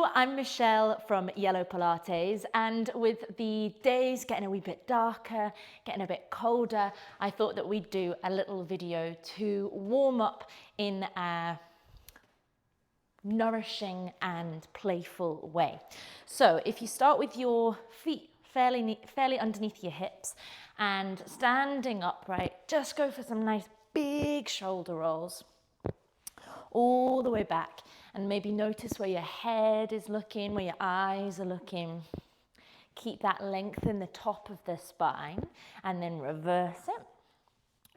Hello, I'm Michelle from Yellow Pilates, and with the days getting a wee bit darker, getting a bit colder, I thought that we'd do a little video to warm up in a nourishing and playful way. So if you start with your feet fairly underneath your hips and standing upright, just go for some nice big shoulder rolls all the way back, and maybe notice where your head is looking, where your eyes are looking. Keep that length in the top of the spine, and then reverse it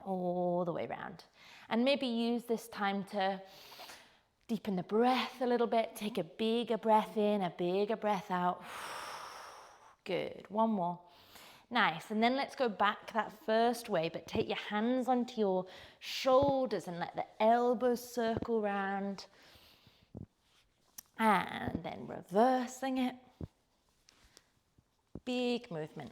all the way around. And maybe use this time to deepen the breath a little bit. Take a bigger breath in, a bigger breath out. Good, one more. Nice, and then let's go back that first way, but take your hands onto your shoulders and let the elbows circle round. And then reversing it. Big movement.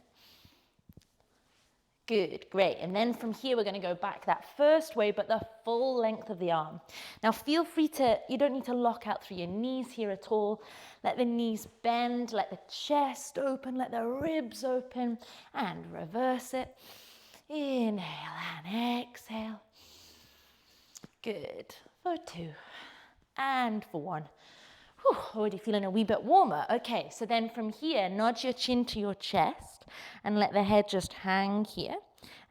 Good, great. And then from here, we're going to go back that first way, but the full length of the arm. Now feel free to, you don't need to lock out through your knees here at all. Let the knees bend, let the chest open, let the ribs open, and reverse it. Inhale and exhale. Good. For two. And for one. Whew, already feeling a wee bit warmer. Okay, so then from here, nod your chin to your chest and let the head just hang here.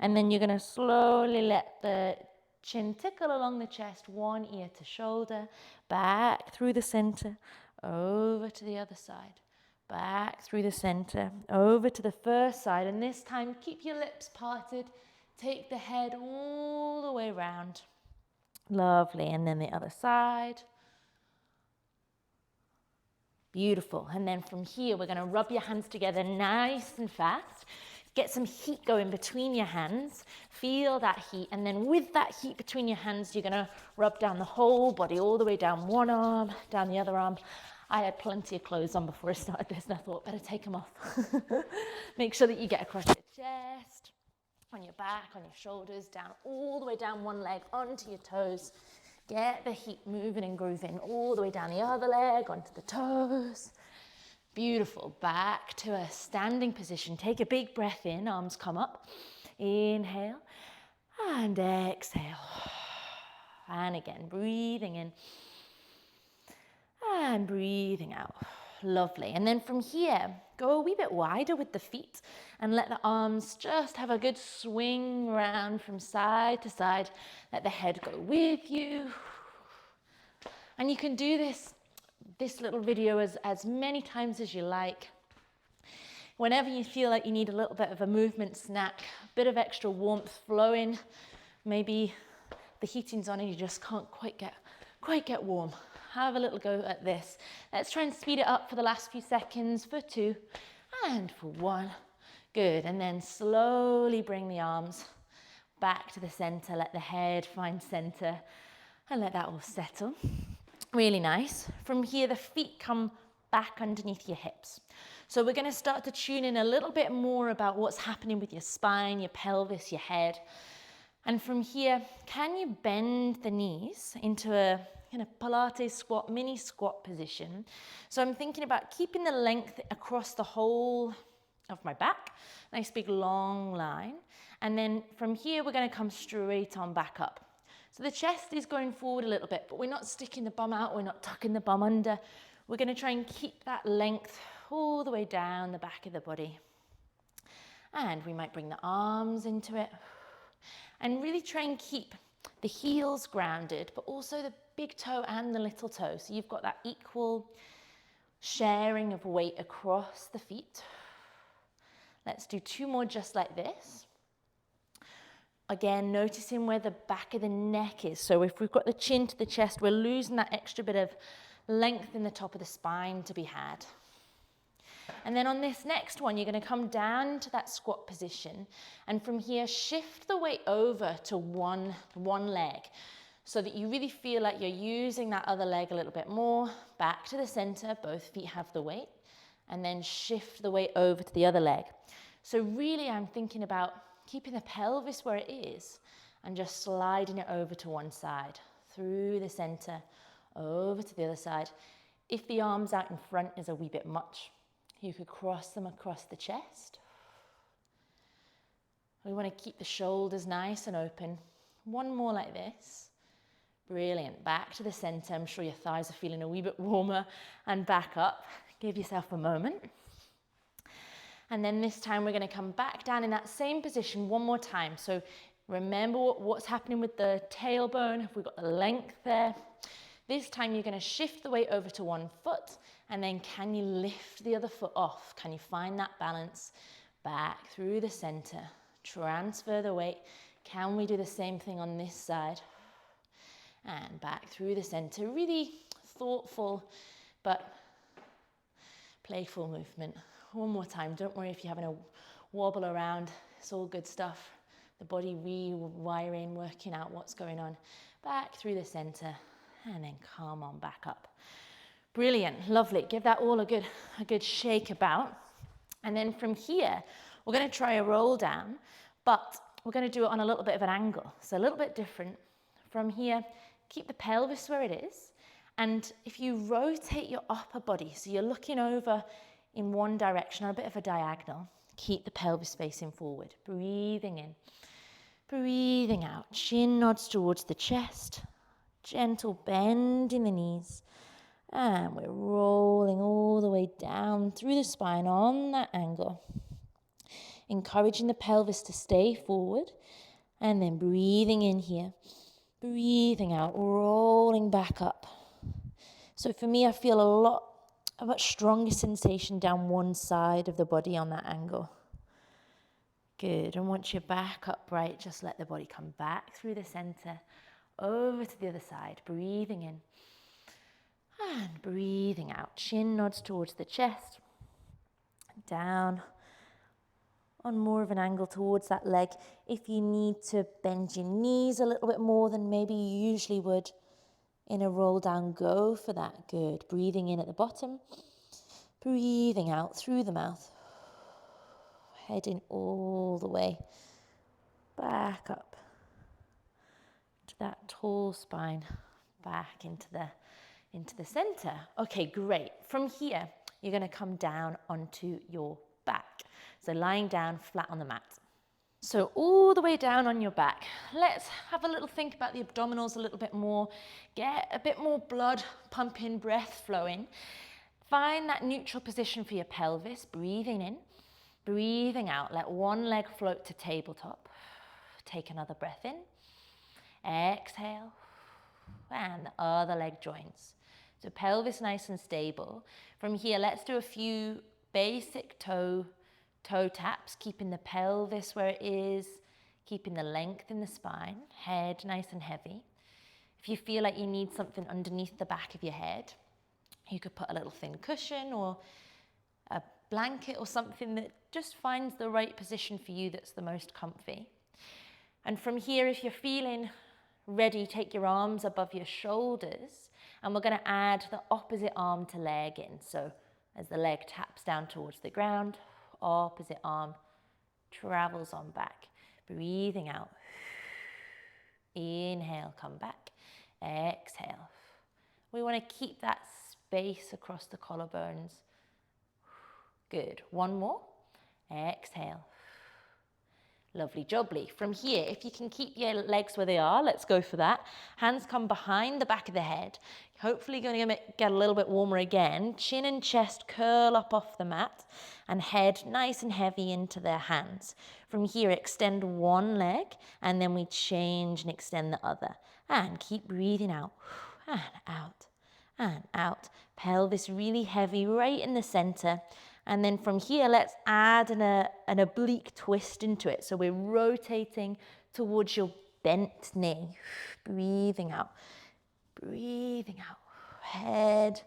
And then you're going to slowly let the chin tickle along the chest, one ear to shoulder, back through the center, over to the other side, back through the center, over to the first side. And this time, keep your lips parted. Take the head all the way around. Lovely. And then the other side. Beautiful. And then from here, we're going to rub your hands together nice and fast. Get some heat going between your hands. Feel that heat. And then with that heat between your hands, you're going to rub down the whole body, all the way down one arm, down the other arm. I had plenty of clothes on before I started this, and I thought, better take them off. Make sure that you get across your chest, on your back, on your shoulders, down all the way down one leg, onto your toes. Get the heat moving and grooving all the way down the other leg, onto the toes. Beautiful. Back to a standing position. Take a big breath in, arms come up. Inhale and exhale. And again, breathing in and breathing out. Lovely. And then from here, go a wee bit wider with the feet and let the arms just have a good swing around from side to side. Let the head go with you. And you can do this little video as many times as you like. Whenever you feel like you need a little bit of a movement snack, a bit of extra warmth flowing, maybe the heating's on and you just can't quite get warm. Have a little go at this. Let's try and speed it up for the last few seconds. For two and for one. Good. And then slowly bring the arms back to the center. Let the head find center and let that all settle. Really nice. From here, the feet come back underneath your hips. So we're going to start to tune in a little bit more about what's happening with your spine, your pelvis, your head. And from here, can you bend the knees into a kind of Pilates squat, mini squat position? So I'm thinking about keeping the length across the whole of my back. Nice big long line. And then from here, we're going to come straight on back up. So the chest is going forward a little bit, but we're not sticking the bum out. We're not tucking the bum under. We're going to try and keep that length all the way down the back of the body. And we might bring the arms into it. And really try and keep the heels grounded, but also the big toe and the little toe. So you've got that equal sharing of weight across the feet. Let's do two more just like this. Again, noticing where the back of the neck is. So if we've got the chin to the chest, we're losing that extra bit of length in the top of the spine to be had. And then on this next one, you're going to come down to that squat position. And from here, shift the weight over to one leg so that you really feel like you're using that other leg a little bit more. Back to the center, both feet have the weight. And then shift the weight over to the other leg. So really, I'm thinking about keeping the pelvis where it is and just sliding it over to one side, through the center, over to the other side. If the arms out in front is a wee bit much, you could cross them across the chest. We want to keep the shoulders nice and open. One more like this. Brilliant. Back to the center. I'm sure your thighs are feeling a wee bit warmer. And back up. Give yourself a moment. And then this time we're going to come back down in that same position one more time. So remember what's happening with the tailbone. If we've got the length there. This time you're going to shift the weight over to one foot. And then can you lift the other foot off? Can you find that balance? Back through the center. Transfer the weight. Can we do the same thing on this side? And back through the center. Really thoughtful but playful movement. One more time. Don't worry if you're having a wobble around. It's all good stuff. The body rewiring, working out what's going on. Back through the center and then come on back up. Brilliant. Lovely. Give that all a good shake about. And then from here, we're going to try a roll down, but we're going to do it on a little bit of an angle. So a little bit different. From here, keep the pelvis where it is. And if you rotate your upper body, so you're looking over in one direction, or a bit of a diagonal, keep the pelvis facing forward. Breathing in, breathing out. Chin nods towards the chest. Gentle bend in the knees. And we're rolling all the way down through the spine on that angle. Encouraging the pelvis to stay forward. And then breathing in here. Breathing out, rolling back up. So for me, I feel a much stronger sensation down one side of the body on that angle. Good. And once you're back upright, just let the body come back through the center, over to the other side. Breathing in. And breathing out. Chin nods towards the chest. Down. On more of an angle towards that leg. If you need to bend your knees a little bit more than maybe you usually would in a roll down, go for that. Good. Breathing in at the bottom. Breathing out through the mouth. Heading all the way back up to that tall spine. Back into the center. Okay, great. From here, you're going to come down onto your back. So lying down flat on the mat. So all the way down on your back. Let's have a little think about the abdominals a little bit more. Get a bit more blood pumping, breath flowing. Find that neutral position for your pelvis. Breathing in, breathing out. Let one leg float to tabletop. Take another breath in. Exhale. And the other leg joins. So pelvis nice and stable. From here, let's do a few basic toe taps, keeping the pelvis where it is, keeping the length in the spine, head nice and heavy. If you feel like you need something underneath the back of your head, you could put a little thin cushion or a blanket or something that just finds the right position for you that's the most comfy. And from here, if you're feeling ready, take your arms above your shoulders, and we're going to add the opposite arm to leg in. So as the leg taps down towards the ground, opposite arm travels on back. Breathing out. Inhale, come back. Exhale. We want to keep that space across the collarbones. Good. One more. Exhale. Lovely jubbly. From here, if you can keep your legs where they are, let's go for that. Hands come behind the back of the head. Hopefully going to get a little bit warmer again. Chin and chest curl up off the mat and head nice and heavy into their hands. From here, extend one leg and then we change and extend the other. And keep breathing out and out and out. Pelvis really heavy right in the center. And then from here, let's add an oblique twist into it. So we're rotating towards your bent knee. Breathing out. Breathing out. Head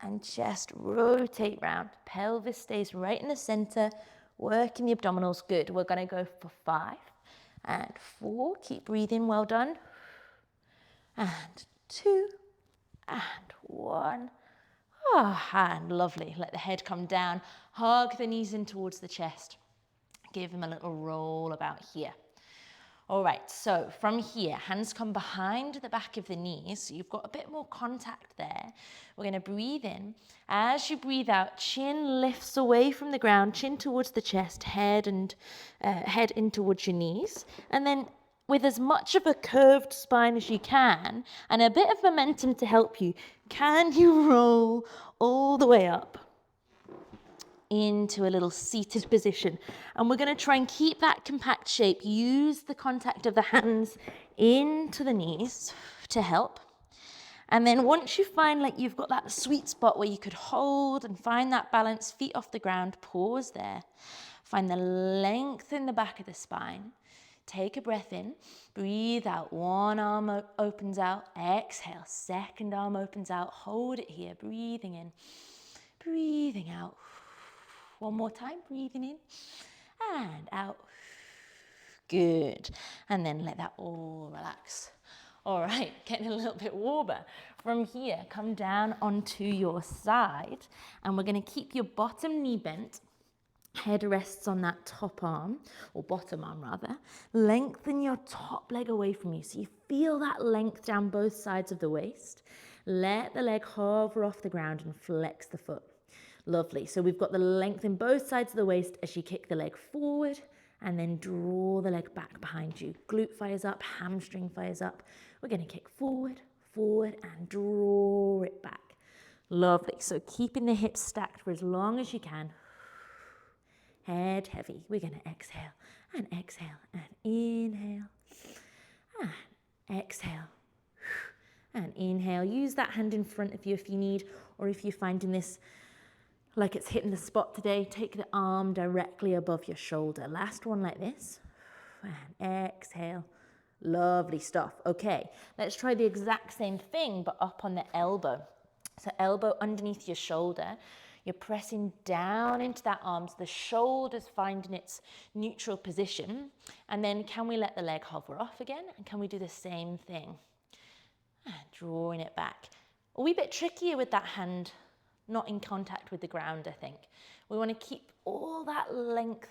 and chest rotate round. Pelvis stays right in the center. Working the abdominals. Good. We're going to go for 5 and 4. Keep breathing. Well done. And 2 and 1. And lovely. Let the head come down. Hug the knees in towards the chest. Give them a little roll about here. All right, so from here, hands come behind the back of the knees, so you've got a bit more contact there. We're gonna breathe in. As you breathe out, chin lifts away from the ground, chin towards the chest, head in towards your knees. And then with as much of a curved spine as you can, and a bit of momentum to help you, can you roll all the way up into a little seated position? And we're going to try and keep that compact shape. Use the contact of the hands into the knees to help. And then once you find like you've got that sweet spot where you could hold and find that balance, feet off the ground, pause there. Find the length in the back of the spine. Take a breath in, breathe out, one arm opens out, exhale, second arm opens out, hold it here, breathing in, breathing out. One more time, breathing in and out. Good. And then let that all relax. All right, getting a little bit warmer. From here, come down onto your side, and we're going to keep your bottom knee bent. Head rests on that top arm, or bottom arm rather. Lengthen your top leg away from you, so you feel that length down both sides of the waist. Let the leg hover off the ground and flex the foot. Lovely. So we've got the length in both sides of the waist as you kick the leg forward and then draw the leg back behind you. Glute fires up, hamstring fires up. We're going to kick forward, forward, and draw it back. Lovely. So keeping the hips stacked for as long as you can. Head heavy. We're going to exhale and inhale and exhale and inhale. Use that hand in front of you if you need, or if you're finding this like it's hitting the spot today, take the arm directly above your shoulder. Last one like this. And exhale. Lovely stuff. Okay, let's try the exact same thing, but up on the elbow. So elbow underneath your shoulder. You're pressing down into that arm, so the shoulder's finding its neutral position. And then can we let the leg hover off again? And can we do the same thing? And drawing it back. A wee bit trickier with that hand not in contact with the ground, I think. We want to keep all that length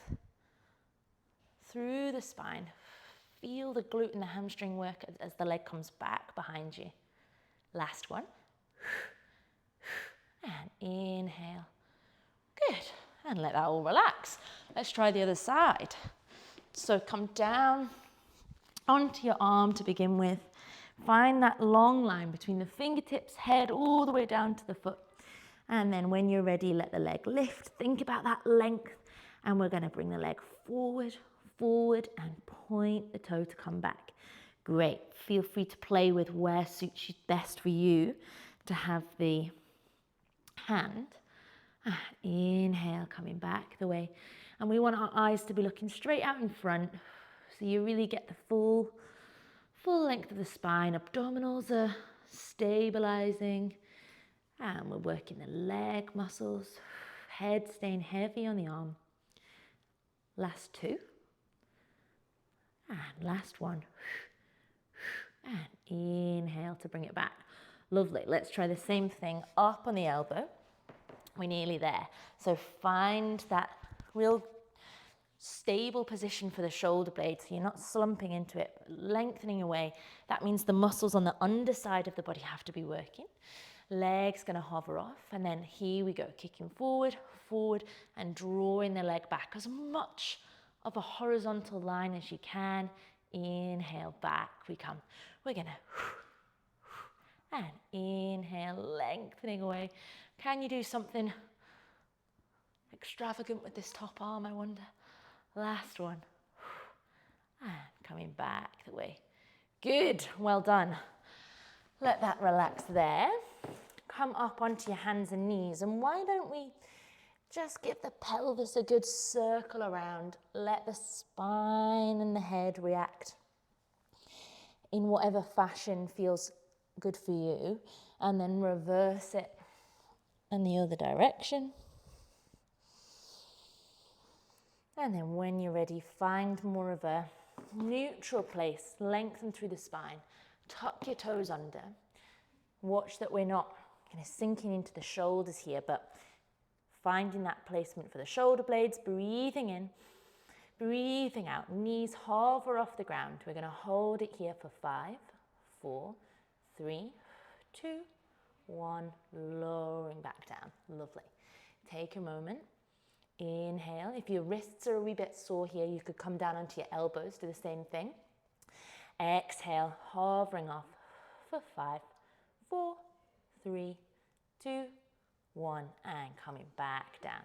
through the spine. Feel the glute and the hamstring work as the leg comes back behind you. Last one. And inhale. Good. And let that all relax. Let's try the other side. So come down onto your arm to begin with. Find that long line between the fingertips, head, all the way down to the foot. And then when you're ready, let the leg lift. Think about that length. And we're going to bring the leg forward, forward, and point the toe to come back. Great. Feel free to play with where suits you best for you to have the hand. Inhale, coming back the way. And we want our eyes to be looking straight out in front. So you really get the full length of the spine. Abdominals are stabilizing. And we're working the leg muscles, head staying heavy on the arm. Last two. And last one. And inhale to bring it back. Lovely. Let's try the same thing up on the elbow. We're nearly there. So find that real stable position for the shoulder blade, so you're not slumping into it, but lengthening away. That means the muscles on the underside of the body have to be working. Leg's going to hover off, and then here we go, kicking forward, forward, and drawing the leg back as much of a horizontal line as you can. Inhale, back we come. We're going to, and inhale, lengthening away. Can you do something extravagant with this top arm, I wonder? Last one. And coming back the way. Good, well done. Let that relax there. Come up onto your hands and knees, and why don't we just give the pelvis a good circle around. Let the spine and the head react in whatever fashion feels good for you, and then reverse it in the other direction. And then when you're ready, find more of a neutral place, lengthen through the spine, tuck your toes under. Watch that we're not kind of sinking into the shoulders here, but finding that placement for the shoulder blades, breathing in, Breathing out, knees hover off the ground. We're going to hold it here for 5, 4, 3, 2, 1, lowering back down. Lovely. Take a moment. Inhale. If your wrists are a wee bit sore here, you could come down onto your elbows, do the same thing. Exhale, hovering off for 5, 4, 3, 2, 1, and coming back down.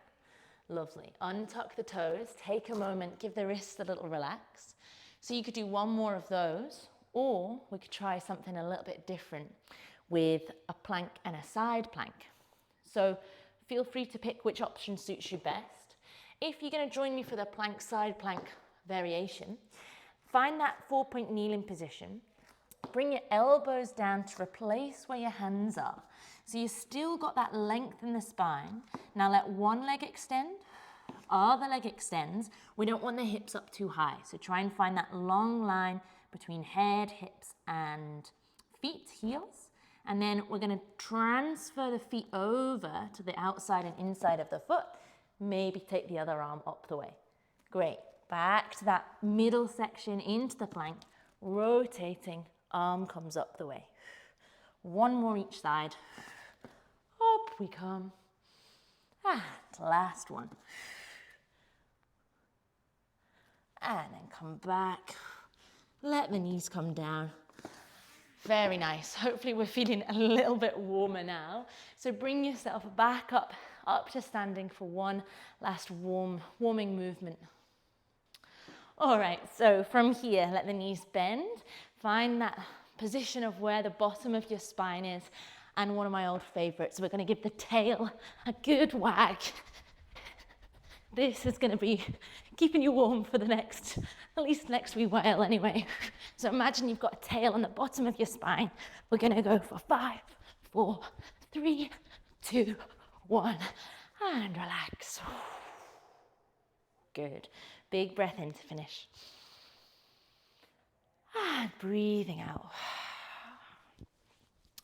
Lovely. Untuck the toes, take a moment, give the wrists a little relax. So you could do one more of those, or we could try something a little bit different with a plank and a side plank. So feel free to pick which option suits you best. If you're going to join me for the plank side plank variation, find that 4-point kneeling position. Bring your elbows down to replace where your hands are. So you still got that length in the spine. Now let one leg extend, other leg extends. We don't want the hips up too high. So try and find that long line between head, hips, and feet, heels. And then we're going to transfer the feet over to the outside and inside of the foot. Maybe take the other arm up the way. Great. Back to that middle section into the plank, rotating, arm comes up the way. One more each side. Up we come. And last one. And then come back. Let the knees come down. Very nice. Hopefully we're feeling a little bit warmer now. So bring yourself back up to standing for one last warming movement. All right, so from here, let the knees bend. Find that position of where the bottom of your spine is. And one of my old favorites, we're going to give the tail a good wag. This is going to be keeping you warm for the at least next wee while anyway. So imagine you've got a tail on the bottom of your spine. We're going to go for 5, 4, 3, 2, 1, and relax. Good. Big breath in to finish. And breathing out.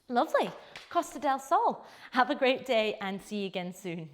Lovely. Costa del Sol. Have a great day and see you again soon.